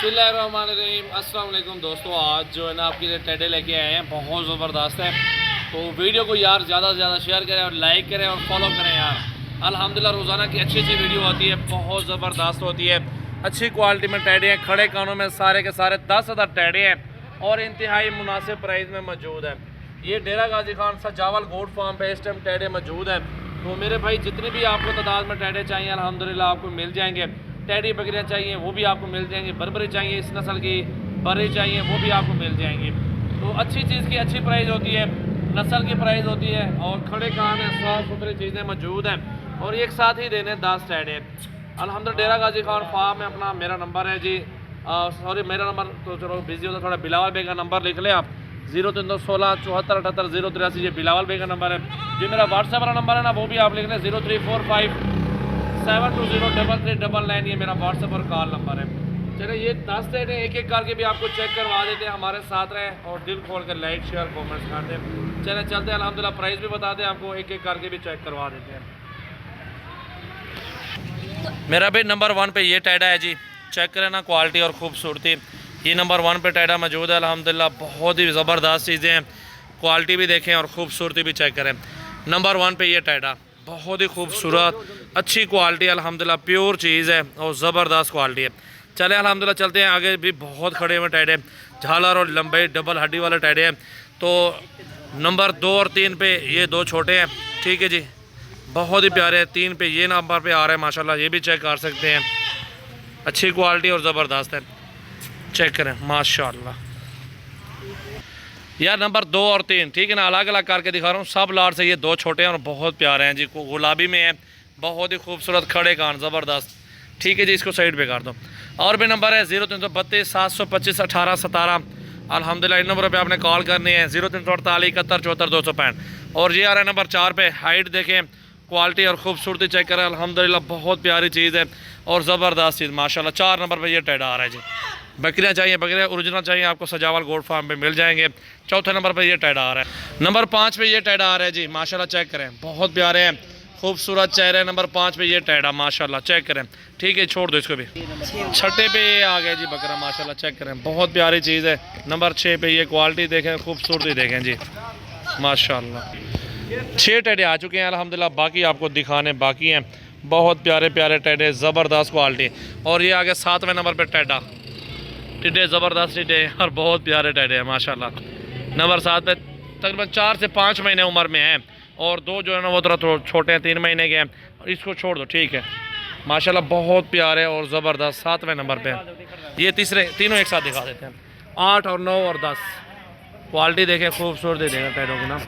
बिस्मिल्लाहिर्रहमानिर्रहीम। अस्सलाम वालेकुम दोस्तों, आज जो है ना आपके लिए टेडे लेके आए हैं, बहुत ज़बरदस्त है। तो वीडियो को यार ज़्यादा से ज़्यादा शेयर करें और लाइक करें और फॉलो करें यार। अल्हम्दुलिल्लाह रोज़ाना की अच्छी अच्छी वीडियो होती है, बहुत ज़बरदस्त होती है। अच्छी क्वालिटी में टेडे हैं, खड़े कानों में सारे के सारे 10,000 टेडे हैं और इंतहाई मुनासिब प्राइस में मौजूद है। ये डेरा गाजी खान सजावल गोट फार्म पे इस टाइम टेडे मौजूद हैं। तो मेरे भाई जितनी भी आपको तादाद में टेडे चाहिए अल्हम्दुलिल्लाह आपको मिल जाएंगे। टेडी बकरियाँ चाहिए वो भी आपको मिल जाएंगी, बरबरी चाहिए इस नस्ल की, बर्रे चाहिए वो भी आपको मिल जाएंगी। तो अच्छी चीज़ की अच्छी प्राइस होती है, नस्ल की प्राइस होती है और खड़े कान है, साफ़ सुथरी चीज़ें मौजूद हैं और एक साथ ही देने 10 टेडे। अल्हम्दुलिल्लाह डेरा गाजी खान फार्म में अपना मेरा नंबर है जी, सॉरी मेरा नंबर तो चलो बिजी होता, थोड़ा बिलावल भाई का नंबर लिख लें आप, 0316 74 78 083। ये बिलावल भाई का नंबर है। जो मेरा व्हाट्सएप वाला नंबर है ना वो भी आप लिख लें, 0345 7203399। ये मेरा व्हाट्सएप और कॉल नंबर है। चलिए ये 10 टेडे एक एक करके भी आपको चेक करवा देते हैं, हमारे साथ रहें और दिल खोल कर लाइक शेयर कमेंट्स कर दें। चले चलते हैं, अल्हम्दुलिल्लाह प्राइस भी बता दें आपको, एक एक करके भी चेक करवा देते हैं। मेरा भी नंबर 1 पे ये टेडा है जी, चेक करें ना क्वालिटी और ख़ूबसूरती। ये नंबर 1 पे टेडा मौजूद है अल्हम्दुलिल्लाह, बहुत ही ज़बरदस्त चीज़ें हैं, क्वालिटी भी देखें और ख़ूबसूरती भी चेक करें। नंबर 1 पे ये टेडा बहुत ही खूबसूरत अच्छी क्वालिटी अल्हम्दुलिल्लाह, प्योर चीज़ है और ज़बरदस्त क्वालिटी है। चले अल्हम्दुलिल्लाह चलते हैं आगे, भी बहुत खड़े हुए टेडे, झालर और लंबे डबल हड्डी वाले टेडे हैं। तो नंबर 2 और 3 पे ये 2 छोटे हैं, ठीक है जी, बहुत ही प्यारे हैं। 3 पे ये नंबर पे आ रहा है माशाल्लाह, ये भी चेक कर सकते हैं, अच्छी क्वालिटी और ज़बरदस्त है, चेक करें माशाल्लाह। यार नंबर 2 और 3 ठीक है ना, अलग अलग करके दिखा रहा हूँ, सब लाट से ये 2 छोटे हैं और बहुत प्यारे हैं जी, गुलाबी में है, बहुत ही खूबसूरत खड़े कान ज़बरदस्त, ठीक है जी। इसको साइड पे कर दो। और भी नंबर है 0332 725 18 17। अल्हम्दुलिल्लाह इन नंबरों पे आपने कॉल करनी है, 0348 71 74 265। और ये आ रहा है नंबर 4 पे, हाइट देखें, क्वालिटी और खूबसूरती चेक करें, अल्हम्दुलिल्लाह बहुत प्यारी चीज़ है और ज़बरदस्त चीज़ माशाल्लाह। 4 नंबर पर ये टेडा आ रहा है जी। बकरियाँ चाहिए, बकरियाँ ओरिजिनल चाहिए आपको सजावल गोट फार्म पे मिल जाएंगे। चौथे नंबर पर ये टेडा आ रहा है। नंबर 5 पे ये टेडा आ रहा है जी, माशाल्लाह चेक करें, बहुत प्यारे हैं, खूबसूरत चेहरे। नंबर 5 पे ये टेडा माशाल्लाह चेक करें, ठीक है, छोड़ दो इसको भी। 6 पे ये आ गया जी बकरा, माशाल्लाह चेक करें, बहुत प्यारी चीज़ है। नंबर 6 पे ये क्वालिटी देखें, खूबसूरती देखें जी माशाल्लाह। 6 टेडे आ चुके हैं अल्हम्दुलिल्लाह, बाकी आपको दिखाने बाकी हैं, बहुत प्यारे प्यारे टेडे, ज़बरदस्त क्वालिटी। और ये आ गया 7वें नंबर पर टेडा, टिड्डे ज़बरदस्त टिड्डे और बहुत प्यारे टेडे हैं माशाल्लाह। नंबर 7 पे तकरीबन 4 से 5 महीने उम्र में हैं और 2 जो है ना वो थोड़ा छोटे हैं, 3 महीने के हैं, और इसको छोड़ दो, ठीक है माशाल्लाह, बहुत प्यारे और ज़बरदस्त। 7वें नंबर पे ये तीनों एक साथ दिखा देते हैं, 8 और 9 और 10। क्वालिटी देखें, खूबसूरती देखें टेडों की ना,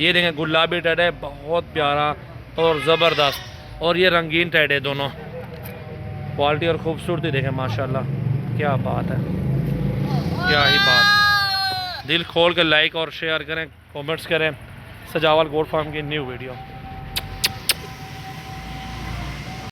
ये देखें गुलाबी टेडे, बहुत प्यारा और ज़बरदस्त। और ये रंगीन टेडे दोनों, क्वालिटी और खूबसूरती देखें माशाल्लाह, क्या बात है, क्या ही बात। दिल खोल कर लाइक और शेयर करें, कमेंट्स करें। सजावल गोट फार्म की न्यू वीडियो।